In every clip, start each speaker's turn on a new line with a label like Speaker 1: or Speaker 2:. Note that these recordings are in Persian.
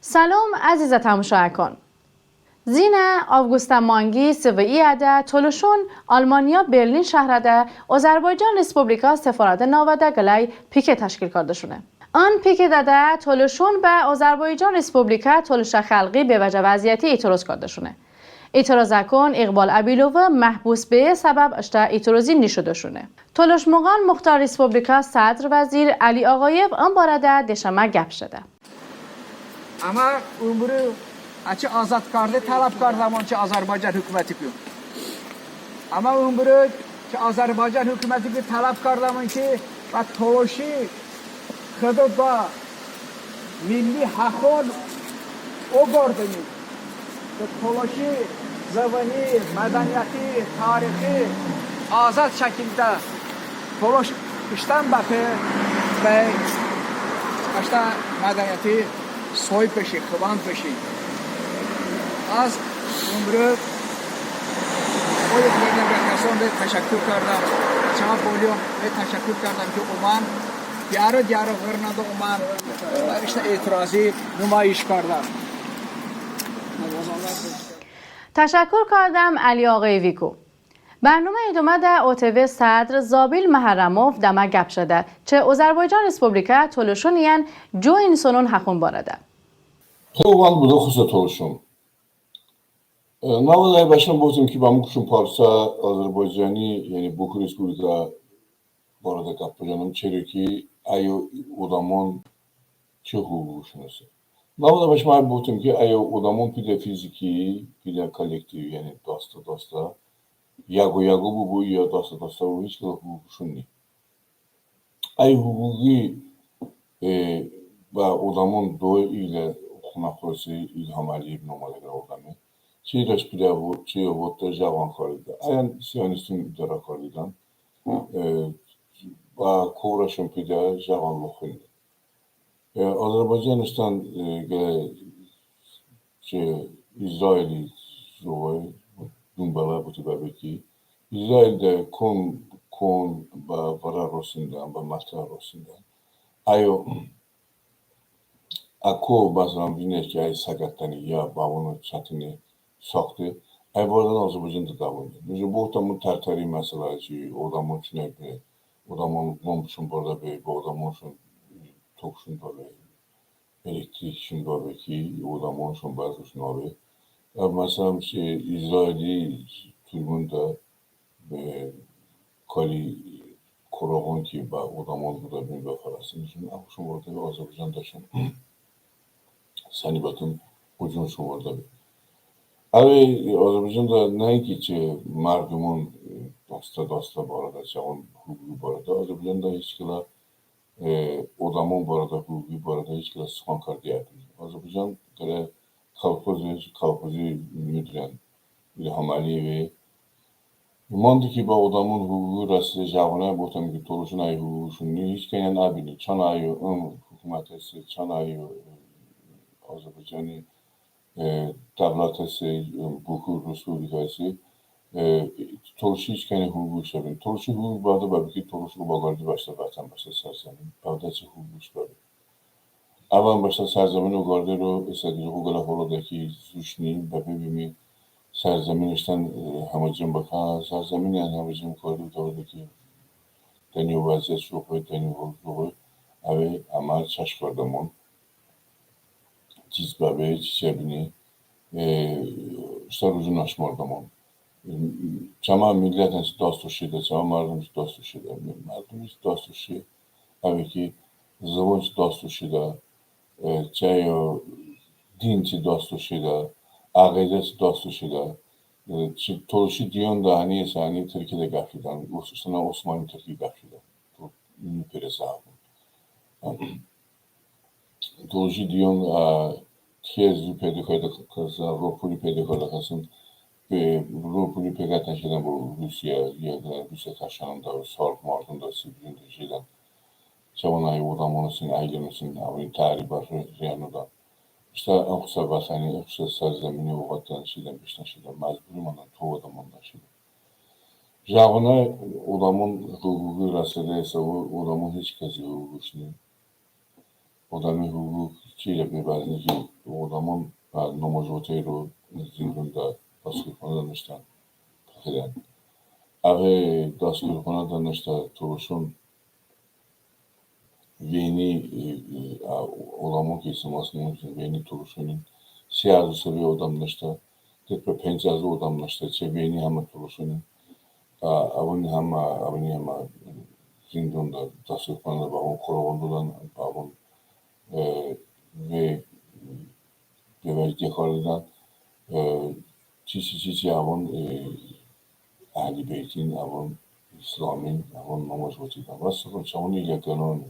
Speaker 1: سلام عزیز تماشاکن. زین آوگوستا مانگی سوئی اده تولوشون آلمانیا برلین شهرده آذربایجان ریسپوبلیکا سفارت ناوده گلای پیک تشکیل کرده شونه. آن پیک داده تولوشون به آذربایجان ریسپوبلیکا تولوش خلقی به وجه وضعیتی اعتراض کرده شونه. اعتراض کن اقبال ابیلوو محبوس به سبب اشتا اعتراضی نشده شونه. تولوش مقان مختار ریسپوبلیکا صدر وزیر علی آقایف آن بارده دشمه گپ شده.
Speaker 2: Ama ömrü açı azadkarlığı talapkar zamançı Azerbaycan hükümeti ki. Ama ömrü ki Azerbaycan hükümeti ki talapkar zaman ki ve toluşi kıdıda milli hakon o gördünüz. Toluşi zavani, medeniyeti, tarihi azad şekilde toluş işten bakı ve işte medeniyeti soy peşi, kıvan peşi. Az ömrü o yüklerine bırakmasyon ve teşekkür kardam. Çağ bolyon ve teşekkür kardam ki Oman diyarı gırnadı Oman işte itirazı nümayiş kardam.
Speaker 1: تشکر کردم علی آقای ویکو. برنامه ادامه ده OTV صدر زابیل محرموف دمه گپ شده چه آذربایجان ریسپوبلیکا تولوشون یعن جو انسانون حقون بارده.
Speaker 3: Tovan bu da xusa toluşum. Navaday başına bozdum ki ben bu kuşun parça Azerbaycan'ı yani bu Respublika bu arada kapıcanım Çereki ayo odamon çı hukukuşunuzu. Navaday başıma bozdum ki ayo odamon pide fiziki pide kolektiv yani dosta yago bu ya dosta bu hiç kadar hukukuşun değil. Ay hukuki ve odamon doğu ile Xunafrosi İlham Əliyev nömrələri ordanı. Çi Reşpiləvu, çi Vodda Javan xarida. Ayan Siyonistin idara xaridan. Ba Kovraşın pidə Javan loxuydu. Azərbaycanistan gələ İsraili zoy Dumbala bu tibə ki İsraildə kon ba Vararosindan, ba Matrarosindan. Ayo Ako bazılarım dinler ki ay sakatlanı ya babunu çatını saktı. Ay bu arada Azerbaycan'da davrandı. Mesela bu adamın tartari meselesi, o adamın içine bir, o adamın komşun burada bir, bu adamın için tokşun da bir, elektrik için da bir ki, o adamın için bazı için abi. Mesela İsraili Türk'ünde kali Korağın ki, o adamın burada bir bakarasın. Şimdi akşam orada bir Azerbaycan'da şimdi Sanibat'ın ucun şumarda bir. Abi Azerbaycan'da ne ki merhumun dosta bu arada, çağın hukuku bu arada. Azerbaycan'da hiç kila odamın bu arada hukuku bu arada hiç kila sıkan kardiyatı. Azerbaycan böyle kalpozi müdüren İlham Əliyevi Umandı ki bu odamın hukuku rastı cevabına bu tam ki toluşun ayı hukuku şunu hiç kenen abini çan ayı hükümetesi çan ayı Azerbaycan'ı devletesi, Bukur Respublikası toluşu hiç kene hukuku şabin. Toluşu hukuku bağda var ki toluşu bagardı başta vatan başta serzemin. Bağdaçı hukuku şabin. Avan başta serzemin o gardı ro istediği hukukla holadaki suçni bebebimi serzemin işten hamacım baka serzemin yani hamacım koydu doğrudaki deniyor vaziyet çok ve deniyor oldu. Abi ama çaşkardamon Cizbabı, Çiçebini işte uzun aşmardamon. Çama milletin dostuşuydu, çama mardımız dostuşuydu. Mardımız dostuşu, tabii ki zıvınç dostuşuydu, çayo dinci dostuşuydu, ağidesi dostuşuydu. Toluşu diyon da hani Türkiye'de gafiden, hususuna Osmanlı Türkiye gafiden. Bu müperese abim. Toluşu diyon tiyezli pedikayda kasa, Ropuli pedikayda kasın. Ropuli pegatan şeyden bu Rusya taşanında, Sarp Mardın'da, Sibir'inde şeyden. Çavanayı odamonusun, aylemesin, avin tarihi var Riyanı'da. İşte aksa basani, aksa serzemini oğattan şeyden, beşten şeyden, mecburum anan, çoğu adamından şeyden. Javına odamın hukuku rastladıysa o odamın hiç kezi hukuku işini. Odamın hukuk çiyle bir bazı ki o Olamon namazotay رو زندونda دستگیرخانه دانشتن تخیدن. اوه دستگیرخانه دانشتا تروشون veni olamon kesilmesinin için veni turuşunun siyasi bir odamlaştı. Tekrar penceresi odamlaştı. Veni hem turuşunun avni hem zindunda tasarruflarında bağım koruğundan bağım ve dekarlıdan çiçi avun Ehli Beyt'in avun İslam'ın avun namaz vaktinden. Nasıl çamunu ile kanonu.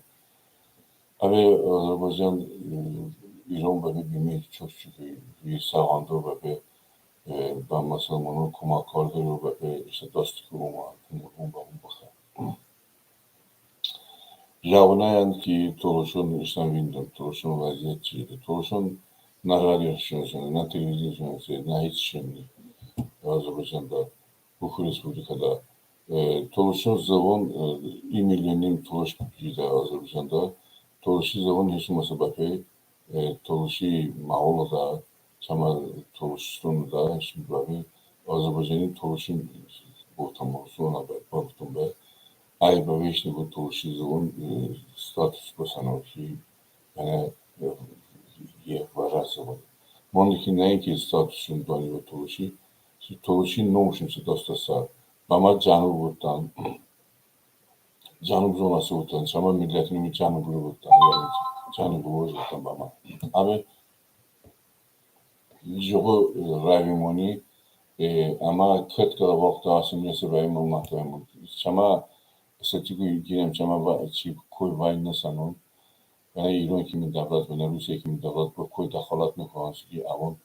Speaker 3: Abi Azerbaycan İran ve bir çok şükür bir sağandı ve ben mesela onu kumakardır ve işte dastik olma bakar. Javnayan ki Toros'un İslam Vindon, Toros'un vaziyetçiydi. Toros'un ne radyo şansını, ne televizyon şansını, ne hiç şimdi Azerbaycan'da, bu Respublika'da. Toros'un zavon 1 milyonim Toros gücüydü Azerbaycan'da. Toros'u zavon hiç masabapı, Toros'u Mağola'da, Çama Toros'un da şimdi abi Azerbaycan'ın Toros'un bu tamamı ona baktım be. Ay böyle işte bu Toros'u zavon status basanoki yani je varazı var. Mondaki ne ki statusun dönüyor Toros'u. Toros'un nomusun dostasa. Ama Canub'dan Canub zonası utan, Çama milletinin Canub'u utan, yani Canub'u utan bana. Abi, jogu ravimoni ama 40 kala vakti asimlesi benim olmaktayım. Çama setiku girem Çama koy vayne sanım. Yani İran kimi devlet ve Rusya kimi devlet bu koy dakhalat mı ki avon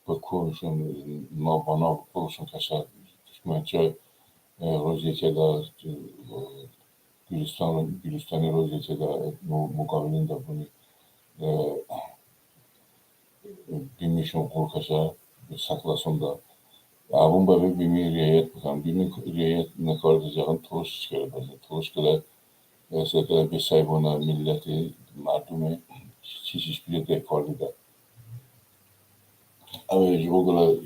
Speaker 3: bu koyuşun bana buluşun kaşar düşmence Rozyet'e Gülistan'ı Rozyet'e mukavelinde bunu bilmişim korkaşa saklasın da. Abun böyle bir riyayet bakan, bir riyayet ne kadar edeceğin Toruş çıkarır bazen. Toruş kadar mesela bir saybona milleti, mardumu hiçbir de kaldı da. Ama o kadar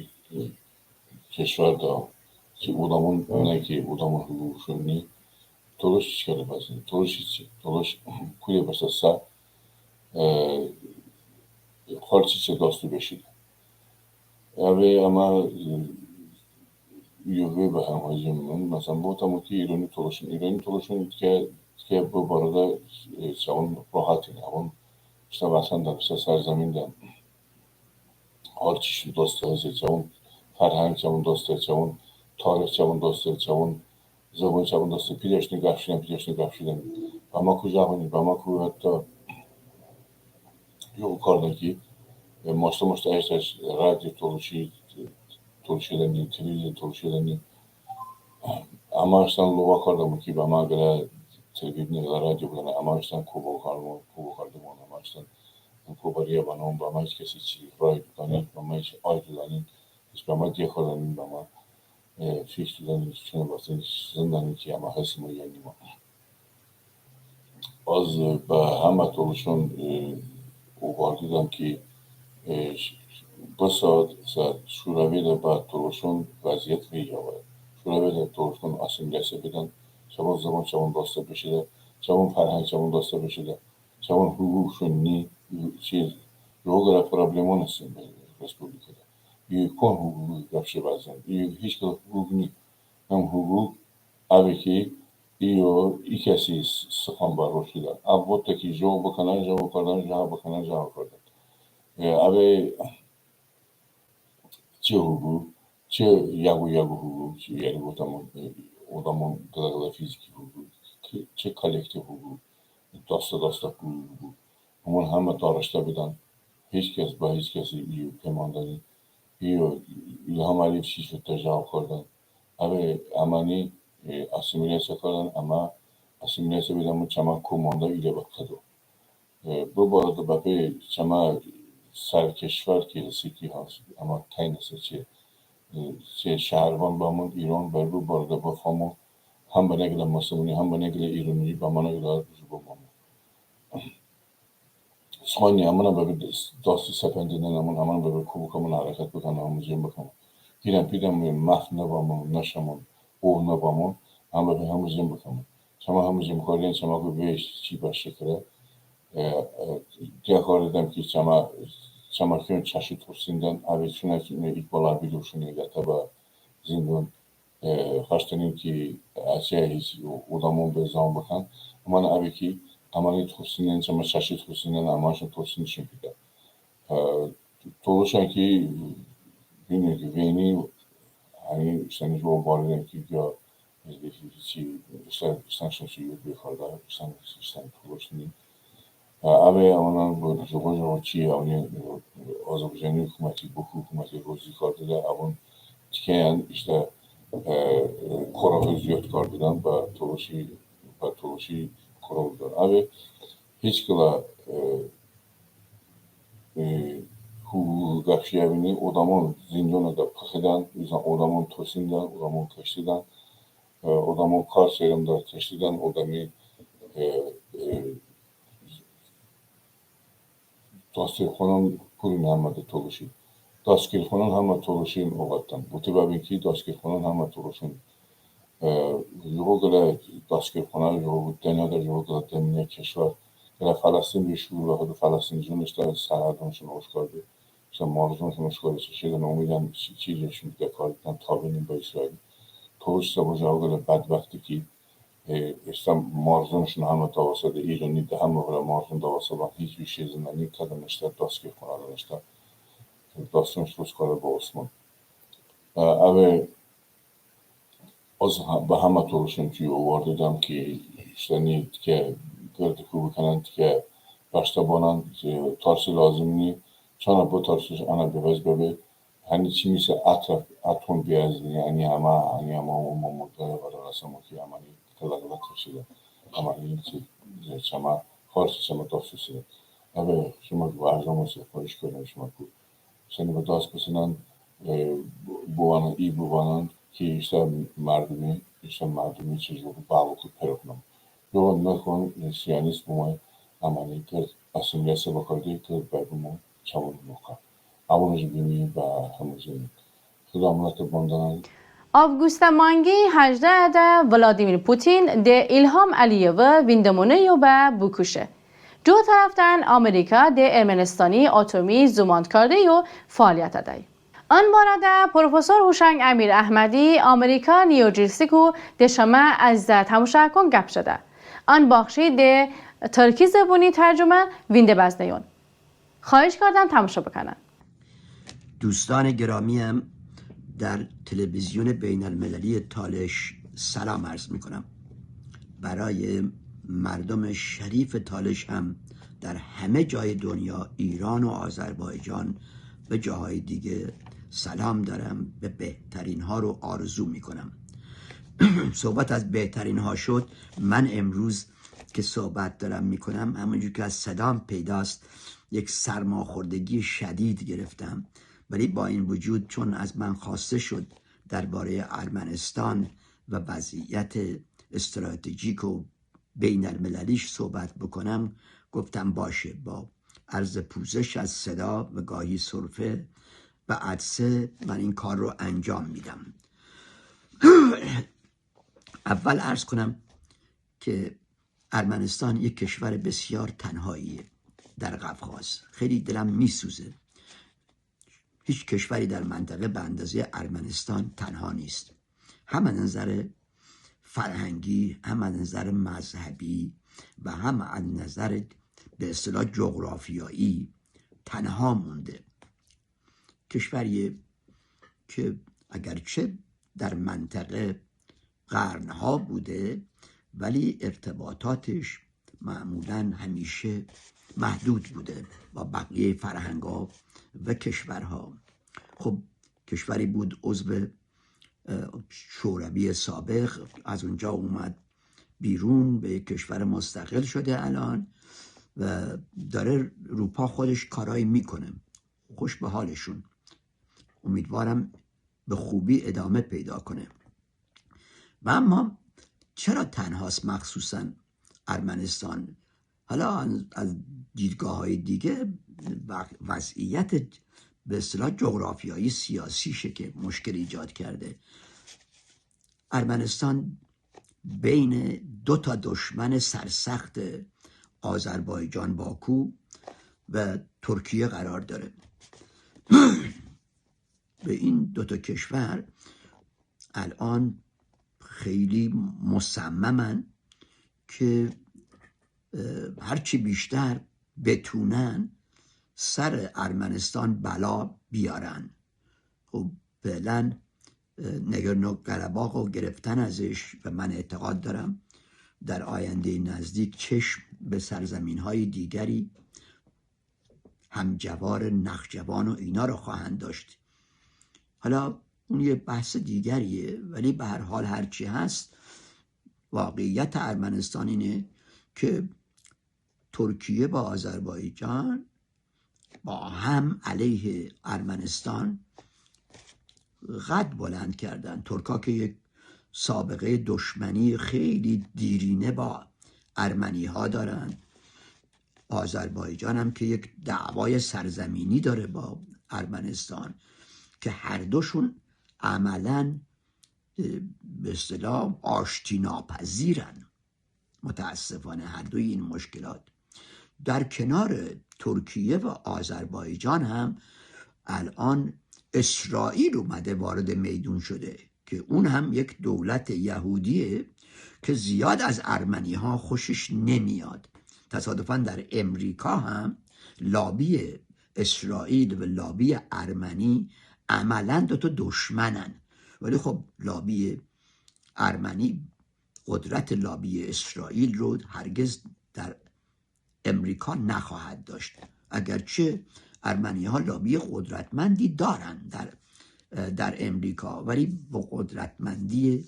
Speaker 3: keşferde ki odamın ne ki odamın hukukunu Toruş çıkarır bazen. Toruş kuya başlasa harççı dostu beşidi. Ama yüvü ve hem haciminin mesela bu tam ki İran'ı Toruş'un ki bu barada çavun rahat yani. Onun işte vatandaş işte serzeminden harççı dostu çavun فرهنگ çavun dostu çavun tarih çavun dostu çavun zaman çavun dostu pileşni gafşilen Bamako Javani Bamako hatta yukarıdaki maçta eşler radyo Toruş'u televizyon Toruş'u amaçtan lova kardamı ki ama göre televizyon radyo bulan amaçtan kubo kardım onu amaçtan kubariye bana on bama hiç kesi çiğ ray tutanı bama hiç ay tutanı hiç bama diye kardanın bama fiş tutanı hiç şuna basın zindanı ki ama hesimi yani az ba Toruş'un o vardıdan ki bu saat şurabeyle ba Toruş'un vaziyet ve yavaş. Şurabeyle Toruş'un asimilesi beden çabuk zaman çabuk dosta beşide çabuk farhang çabuk dosta beşide çabuk hukukun ni yoğura problemi nasıl Respublika'da. Kon hukuku yapışı bazen. Hiç hukuk ni. Hem hukuk abi ki ikisi sıkan barışıyla. Abi bottaki joğu bakanan joğu kardan joğu bakanan joğu kardan. Abi çi hukuku çi yagu hukuku çi yani odamın gıdagıda fiziki hukuku çi kolektif hukuku dosta hukuku. Bunun hem tarihte biden hiç kesi iyi pemandanı ilham alıp şişfette joğu kardan. Abi amani asimilese kalan ama asimilese biden çama kumanda ile baktadı. Bu arada bakı çama serkeşver ki siki has ama kaynası şehirvan bamın İran ve bu arada bu famu hem bana gelen masamuni hem bana gelen İran'ı bamana gelen bu mamu. سخانی امنا به داست سپندیدن امنا به کوبکمون حرکت بکنم هموزیم بکنم پیرم مفت نبامون نشمون او نبامون هم به هموزیم بکنم شما هموزیم کارین شما که بیش چی باشه کرده دیگه کار دیدم که شما که چشی توسیندن اوی چونه ایک بالا بیلوشونه گته با زندون خواستنیم که اشیاء هیچ ادامون به زمان بکن اما اوی که امانی توسیندن شما چشی توسیندن امانشون توسیندشون بیده طولشان که بینید که وینی hani işte o varlığı ki ya işte şey yok bir kadar işte tuluşni abi onun bu jogo çi yani Azerbaycan hükümeti bu hükümeti rozi kardılar ama tikeyen işte kora özgürlük kardılar ve tuluşi kuruldu abi hiç kala gafşiyevini odamın zindana da pakıdan, odamın tosindan, odamın keştidan, odamın karşıyarında keştidan, odamı dasturxonun pulini hamada toluşu. Dasturxonun hamada toluşun oğattan. Bu tibabin ki dasturxonun hamada toluşun. Yoğugla dasturxona, dünyada yoğugla demine keşvar. Gele Falastin bir şuur ve Falastincinin işte sarardımşın hoşkardı. İşte maruzunşun hoşkardı. Şeyden umidan çiğleşim de kardıdan tabinin be İsrail. Toluşsa bu jağıgla bedbekti ki işte maruzunşun hamı davasada İran'ı da hamı böyle maruzun davasada hiçbir şey zindan ilk kadın işte daskir konadan işte dasturxon hoşkardı bu Osman. Ve az به همه طورشون که آوردم که işlerini که گرد خوب کنند که پشتبانند تارسی لازم نی چون با تارسش آن بیاز ببی هنی چی میشه اتون بیاز یعنی همه مدل و رسمو که همانی کلاغلات کشیده همانی چی شما خارج شما داستوسیده اوه شما واژه‌مو سفارش کنید شما کو سنی به داست بسنن بوانن ای بوانن که işte mardumi çocuğu bağlıklı peroknam. Yoğun mekon siyonist bu amani kır asimiliyası bakardı kır bebumu çavun muka. Avunuz bimi ve hamuzin. Xudamlat bandanan
Speaker 1: آوگوست مانگی 18 ده ولادیمیر پوتین ده ایلهام علیوه ویندمونه به بکوشه. دو طرفتن آمریکا ده ارمنستانی اتمی زوماند کرده و فعالیت دای. آن بارده پروفسور هوشنگ امیر احمدی آمریکا نیوجرسی کو دشمه از تماشا کن گپ شده. آن بخشی ده ترکی زبونی ترجمه وینده بزنیون. خواهش کردم تماشا بکنن.
Speaker 4: دوستان گرامیم در تلویزیون بین المللی تالش سلام عرض می کنم. برای مردم شریف تالش هم در همه جای دنیا ایران و آذربایجان و جاهای دیگه سلام دارم به بهترین ها رو آرزو می کنم. صحبت از بهترین ها شد. من امروز که صحبت دارم می کنم همونجور که از صدام پیداست یک سرماخوردگی شدید گرفتم، ولی با این وجود چون از من خواسته شد درباره ارمنستان و وضعیت استراتژیک و بین المللیش صحبت بکنم گفتم باشه، با عرض پوزش از صدا و گاهی سرفه و عدسه من این کار رو انجام میدم. اول عرض کنم که ارمنستان یک کشور بسیار تنهاییه در قفقاز. خیلی دلم میسوزه. هیچ کشوری در منطقه به اندازه ارمنستان تنها نیست، هم از نظر فرهنگی، هم از نظر مذهبی و هم از نظر به اصطلاح جغرافیایی تنها مونده. کشوریه که اگرچه در منطقه قرنها بوده ولی ارتباطاتش معمولاً همیشه محدود بوده با بقیه فرهنگ‌ها و کشورها. خب کشوری بود عضو شوروی سابق، از اونجا اومد بیرون به یک کشور مستقل شده الان و داره روپا خودش کارایی میکنه. خوش به حالشون، امیدوارم به خوبی ادامه پیدا کنه. و اما چرا تنهاست مخصوصا ارمنستان؟ حالا از دیدگاه های دیگه وضعیت به اصطلاح جغرافیایی سیاسیشه که مشکل ایجاد کرده. ارمنستان بین دو تا دشمن سرسخت آذربایجان باکو و ترکیه قرار داره. به این دو تا کشور الان خیلی مصممن که هرچی بیشتر بتونن سر ارمنستان بلا بیارن. خب فعلا نگورنو قره‌باغ رو گرفتن ازش و من اعتقاد دارم در آینده نزدیک چشم به سرزمین های دیگری همجوار نخجوان و اینا رو خواهند داشت. حالا اون یه بحث دیگریه، ولی به هر حال هرچی هست واقعیت ارمنستان اینه که ترکیه با آذربایجان با هم علیه ارمنستان قد بلند کردن. ترکا که یک سابقه دشمنی خیلی دیرینه با ارمنی ها دارن، آذربایجان هم که یک دعوای سرزمینی داره با ارمنستان که هر دوشون عملاً به اصطلاح آشتی ناپذیرن. متاسفانه هر دوی این مشکلات در کنار ترکیه و آذربایجان هم الان اسرائیل اومده وارد میدون شده که اون هم یک دولت یهودیه که زیاد از ارمنی ها خوشش نمیاد. تصادفاً در امریکا هم لابی اسرائیل و لابی ارمنی عملاً دو تا دشمنن، ولی خب لابی ارمنی قدرت لابی اسرائیل رو هرگز در امریکا نخواهد داشت، اگرچه ارمنی ها لابی قدرتمندی دارن در امریکا، ولی با قدرتمندی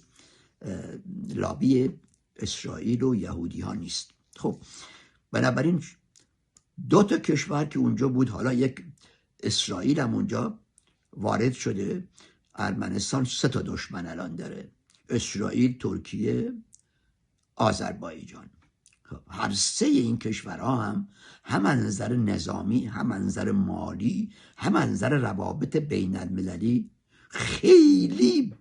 Speaker 4: لابی اسرائیل و یهودی ها نیست. خب بنابراین دو تا کشور که اونجا بود، حالا یک اسرائیل هم اونجا وارد شده. ارمنستان سه تا دشمن الان داره: اسرائیل، ترکیه، آذربایجان. هر سه این کشورها هم از نظر نظامی، هم از نظر مالی، هم از نظر روابط بین المللی خیلی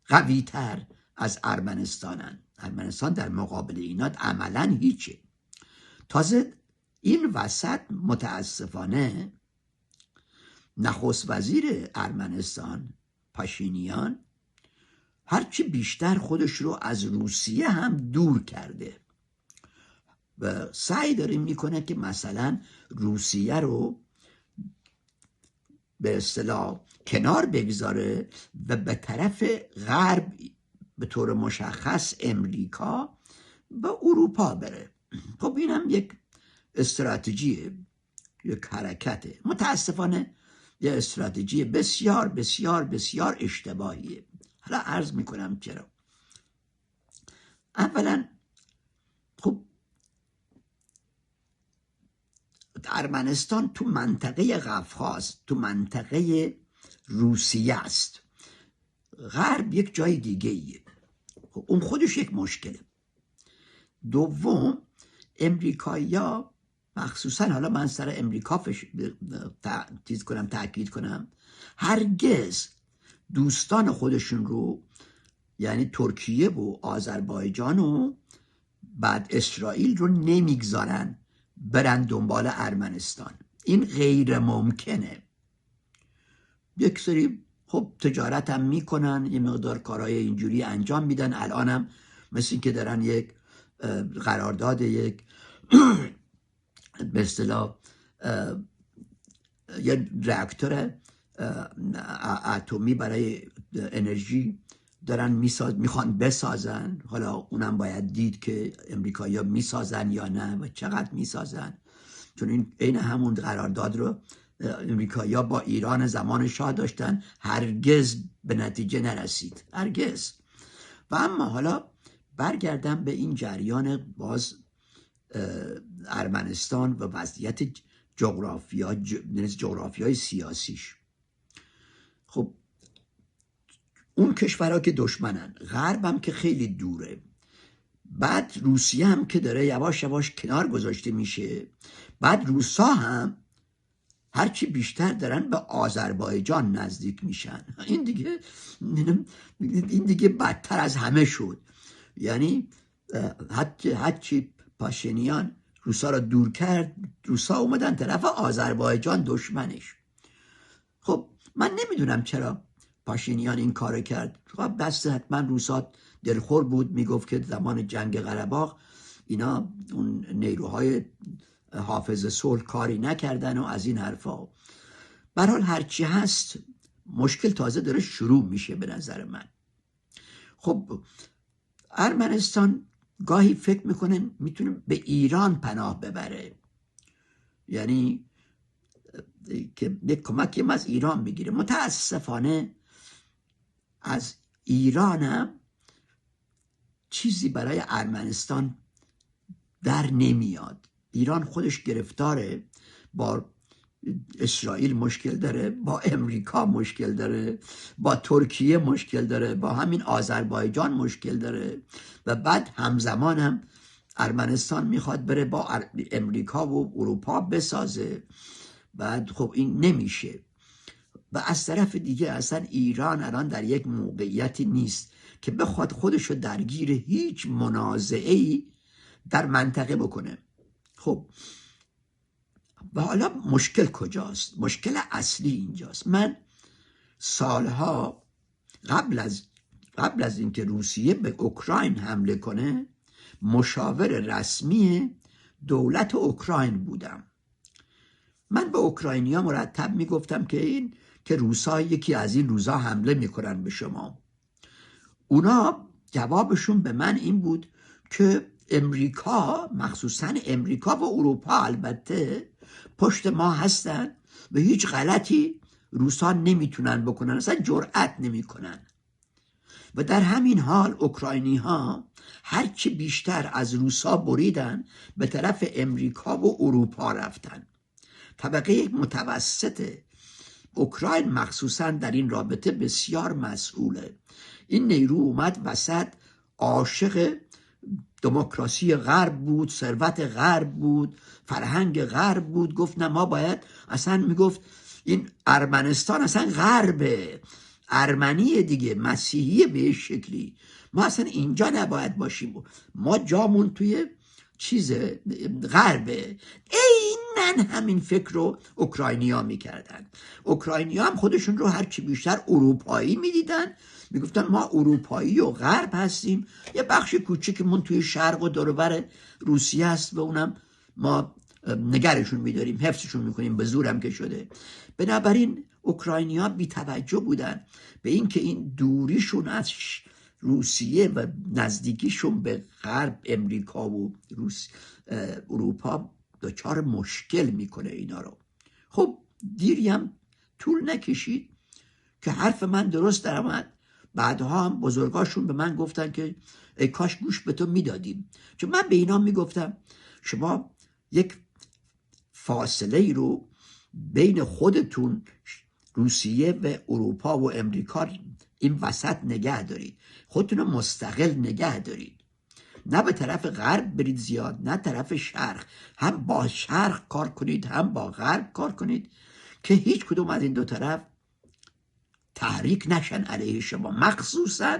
Speaker 4: قوی تر از ارمنستانن. ارمنستان در مقابل اینا عملا هیچه. تازه این وسط متاسفانه نخست وزیر ارمنستان پاشینیان هرچی بیشتر خودش رو از روسیه هم دور کرده و سعی داره میکنه که مثلا روسیه رو به اصطلاح کنار بگذاره و به طرف غرب، به طور مشخص امریکا و اروپا بره. خب این هم یک استراتژیه، یک حرکته. متاسفانه یه استراتژی بسیار بسیار بسیار اشتباهیه. حالا عرض میکنم چرا. اولا خب ارمنستان تو منطقه قفقاز، تو منطقه روسیه است. غرب یک جای دیگه ایه. خب اون خودش یک مشکله. دوم، امریکایی‌ها مخصوصا، حالا من سر امریکا تاکید کنم، هرگز دوستان خودشون رو، یعنی ترکیه و آذربایجان و بعد اسرائیل رو نمیگذارن برن دنبال ارمنستان. این غیر ممکنه. یک سری خب تجارت هم میکنن، یه مقدار کارهای اینجوری انجام میدن. الان هم مثل این که دارن یک قرارداد، یک به اصطلاح یه راکتور اتمی برای انرژی دارن میخوان بسازن. حالا اونم باید دید که امریکایی‌ها میسازن یا نه و چقدر میسازن، چون این عین همون قرارداد رو امریکایی‌ها با ایران زمان شاه داشتن، هرگز به نتیجه نرسید، هرگز. و اما حالا برگردم به این جریان باز ارمنستان و وضعیت جغرافیای سیاسیش. خب اون کشورها که دشمنن، غرب هم که خیلی دوره. بعد روسیه هم که داره یواش یواش کنار گذاشته میشه، بعد روسا هم هرچی بیشتر دارن به آذربایجان نزدیک میشن. این دیگه بدتر از همه شد. یعنی هرچی پاشینیان روسا را دور کرد، روسا اومدن طرف آذربایجان دشمنش. خب من نمیدونم چرا پاشینیان این کار کرد. خب بس حتما روسا دلخور بود، میگفت که زمان جنگ قره باغ اینا اون نیروهای حافظ صلح کاری نکردن و از این حرفا. به هر حال هرچی هست مشکل تازه داره شروع میشه به نظر من. خب ارمنستان گاهی فکر میکنه میتونه به ایران پناه ببره، یعنی که یک کمکی از ایران بگیره. متاسفانه از ایران هم چیزی برای ارمنستان در نمیاد. ایران خودش گرفتاره، با اسرائیل مشکل داره، با امریکا مشکل داره، با ترکیه مشکل داره، با همین آذربایجان مشکل داره و بعد همزمان هم ارمنستان میخواد بره با امریکا و اروپا بسازه. بعد خب این نمیشه. و از طرف دیگه اصلا ایران الان در یک موقعیتی نیست که بخواد خودشو درگیر هیچ منازعه‌ای در منطقه بکنه. خب و حالا مشکل کجاست؟ مشکل اصلی اینجاست. من سالها قبل از اینکه روسیه به اوکراین حمله کنه مشاور رسمی دولت اوکراین بودم. من به اوکراینیا مرتب میگفتم که روسا یکی از این روزا حمله میکنن به شما. اونا جوابشون به من این بود که امریکا، مخصوصا امریکا و اروپا البته پشت ما هستن و هیچ غلطی روسا نمیتونن بکنن، اصلا جرأت نمیکنن. و در همین حال اوکراینی ها هرچی بیشتر از روسا بریدن به طرف امریکا و اروپا رفتن. طبقه متوسط اوکراین مخصوصا در این رابطه بسیار مسئوله. این نیرو اومد وسط، عاشق دموکراسی غرب بود، ثروت غرب بود، فرهنگ غرب بود. گفت نه ما باید، اصلا میگفت این ارمنستان اصلا غربه، ارمنی دیگه، مسیحی به شکلی، ما اصلا اینجا نباید باشیم، ما جامون توی چیز غربه. اینن همین فکر رو اوکراینی ها میکردن. اوکراینی ها هم خودشون رو هرچی بیشتر اروپایی میدیدن، میگفتن ما اروپایی و غرب هستیم، یه بخش کوچیکمون توی شرق و دوربر روسیه هست و اونم ما نگرشون میداریم، حفظشون میکنیم، به زورم که شده. بنابراین اوکراینی ها بی توجه بودن به اینکه این دوریشون از روسیه و نزدیکیشون به غرب، امریکا و اروپا دچار مشکل میکنه اینا رو. خب دیری هم طول نکشید که حرف من درست در آمد. بعدها هم بزرگاشون به من گفتن که ای کاش گوش به تو میدادیم، چون من به اینا میگفتم شما یک فاصله ای رو بین خودتون، روسیه و اروپا و امریکا، این وسط نگه دارید، خودتون رو مستقل نگه دارید، نه به طرف غرب برید زیاد، نه طرف شرق. هم با شرق کار کنید هم با غرب کار کنید که هیچ کدوم از این دو طرف تحریک نشن علیه شما. مخصوصا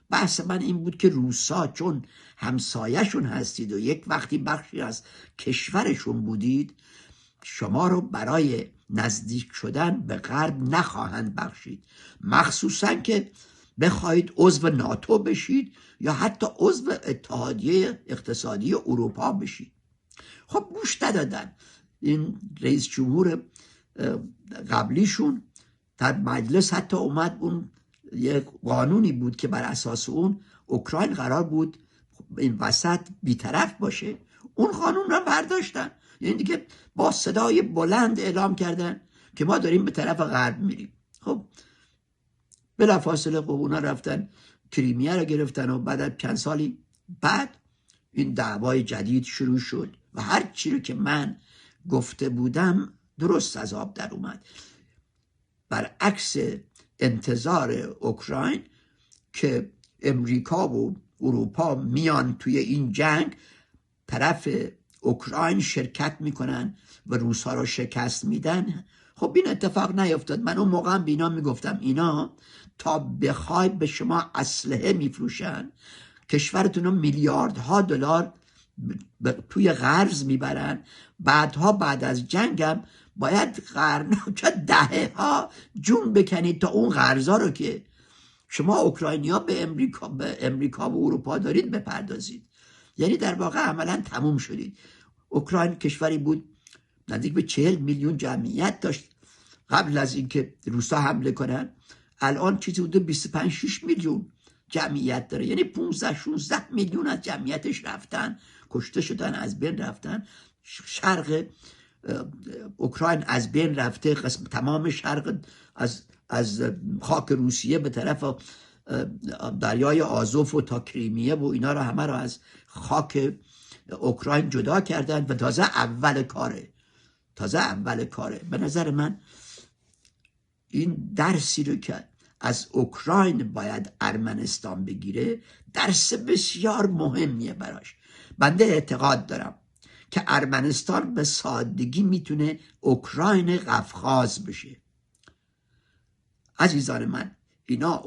Speaker 4: بحث من این بود که روسا چون همسایه‌شون هستید و یک وقتی بخشی از کشورشون بودید، شما رو برای نزدیک شدن به غرب نخواهند بخشید، مخصوصا که بخواهید عضو ناتو بشید یا حتی عضو اتحادیه اقتصادی اروپا بشید. خب گوش ندادن. این رئیس جمهور قبلیشون در مجلس حتی اومد، اون یک قانونی بود که بر اساس اون اوکراین قرار بود این وسط بیطرف باشه، اون قانون را برداشتن. یعنی دیگه با صدای بلند اعلام کردن که ما داریم به طرف غرب میریم. خب بلافاصله خب اونا رفتن کریمیه رو گرفتن و بعد از چند سالی بعد این دعوای جدید شروع شد و هر چی رو که من گفته بودم درست از آب در اومد. برعکس انتظار اوکراین که امریکا و اروپا میان توی این جنگ طرف اوکراین شرکت میکنن و روسا رو شکست میدن. خب این اتفاق نیفتاد. من اون موقع هم به اینا میگفتم اینا تا بخوای به شما اسلحه میفروشن، کشورتون رو میلیاردها دلار توی قرض میبرن، بعدها بعد از جنگم باید چه دهه ها جون بکنید تا اون قرضا رو که شما اوکراینیا به امریکا و اروپا دارید بپردازید. یعنی در واقع عملا تموم شدید. اوکراین کشوری بود نزدیک به 40 میلیون جمعیت داشت قبل از اینکه روسا حمله کنن. الان چیزی حدود 25-6 میلیون جمعیت داره. یعنی 15-16 میلیون از جمعیتش رفتن، کشته شدن، از بین رفتن. شرق اوکراین از بین رفته، تمام شرق از خاک روسیه به طرف دریای آزوف و تا کریمیه و اینا رو همه رو از خاک اوکراین جدا کردن و تازه اول کاره. به نظر من این درسی رو که از اوکراین باید ارمنستان بگیره درس بسیار مهمیه براش. بنده اعتقاد دارم که ارمنستان به سادگی میتونه اوکراین قفقاز بشه. عزیزان من، اینا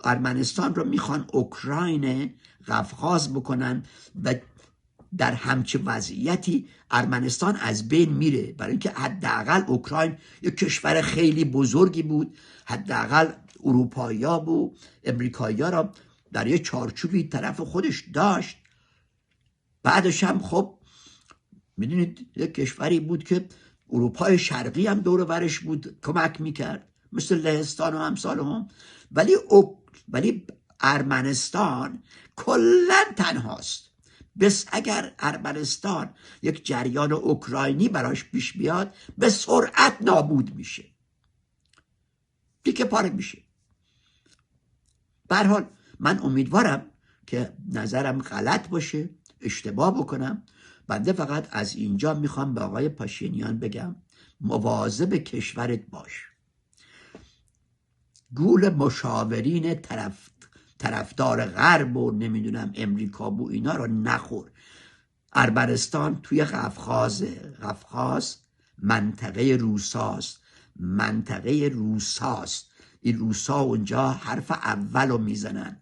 Speaker 4: ارمنستان رو میخوان اوکراین قفقاز بکنن و در همچه وضعیتی ارمنستان از بین میره. برای اینکه حداقل اوکراین یک کشور خیلی بزرگی بود، حداقل اروپایی‌ها و امریکایی‌ها را در یه چارچوبی طرف خودش داشت. بعدش هم خب میدونید یک کشوری بود که اروپای شرقی هم دور برش بود، کمک میکرد، مثل لهستان و امثال هم. ولی ارمنستان کلا تنهاست. بس اگر ارمنستان یک جریان اوکراینی براش پیش بیاد به سرعت نابود میشه، تیکه پاره میشه. به هر حال من امیدوارم که نظرم غلط باشه، اشتباه بکنم. بنده فقط از اینجا میخوام به آقای پاشینیان بگم مواظب کشورت باش. گول مشاورین طرفدار غرب و نمیدونم امریکا و اینا رو نخور. ارمنستان توی قفقاز منطقه روساست. این روسا اونجا حرف اول رو میزنن.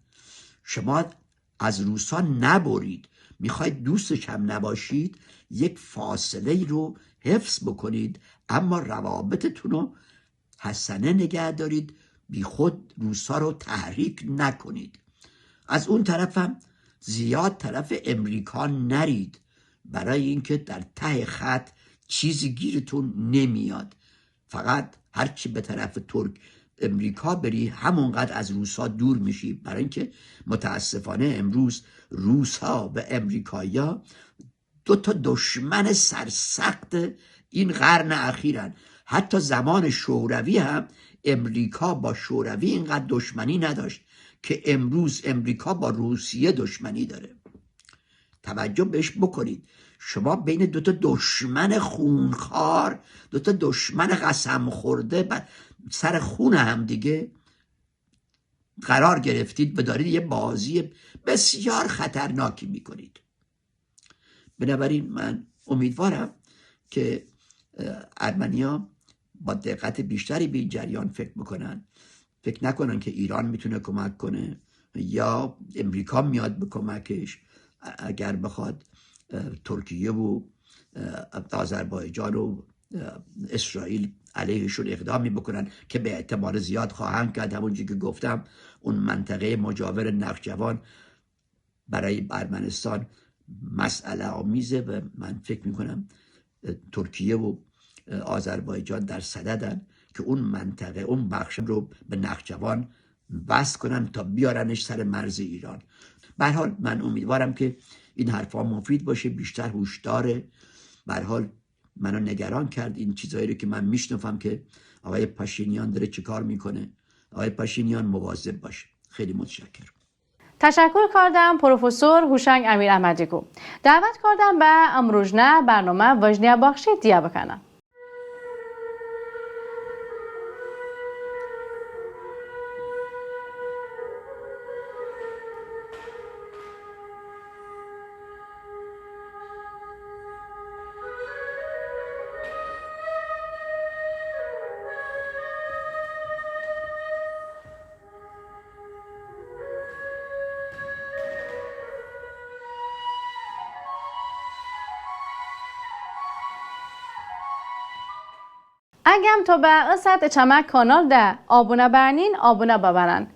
Speaker 4: شما از روسا نبرید، میخواید دوستش هم نباشید، یک فاصله رو حفظ بکنید، اما روابطتون رو حسنه نگه دارید، بی خود روسا رو تحریک نکنید. از اون طرف هم زیاد طرف امریکا نرید، برای اینکه در ته خط چیزی گیرتون نمیاد. فقط هرچی به طرف امریکا بری همونقدر از روسا دور میشی. برای اینکه متاسفانه امروز روسا و امریکایا دو تا دشمن سرسخت این قرن اخیرن. حتی زمان شوروی هم امریکا با شوروی اینقدر دشمنی نداشت که امروز امریکا با روسیه دشمنی داره. توجه بهش بکنید. شما بین دو تا دشمن خونخوار، دو تا دشمن قسم خورده سر خون هم دیگه قرار گرفتید و دارید یه بازی بسیار خطرناکی میکنید. بنابراین من امیدوارم که ارمنیا با دقت بیشتری به این جریان فکر بکنن. فکر نکنن که ایران میتونه کمک کنه یا امریکا میاد به کمکش. اگر بخواد ترکیه و آذربایجان و اسرائیل علیهشون اقدامی بکنن که به احتمال زیاد خواهند کرد، همونجوری که گفتم اون منطقه مجاور نخجوان برای ارمنستان مسئله آمیزه و من فکر میکنم ترکیه و آذربایجان در صددن که اون منطقه، اون بخش رو به نخجوان بس کنن تا بیارنش سر مرز ایران. به هر حال من امیدوارم که این حرفا مفید باشه، بیشتر هوشدار. به هر حال منو نگران کرد این چیزایی رو که من میشنفم که آقای پاشینیان داره چه کار میکنه. آقای پاشینیان مواظب باشه. خیلی متشکرم.
Speaker 1: تشکر کردم پروفسور هوشنگ امیر احمدیگو. دعوت کردم به امروژنه برنامه وجنیه بخشی دیه بکنم. اگم تو به اصد چمک کانال ده آبونه برنین آبونه ببرن.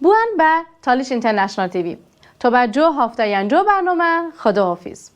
Speaker 1: بوان به تالیش اینترنشنال تیوی. تو به جو هفته ینجو برنامه خداحافظ.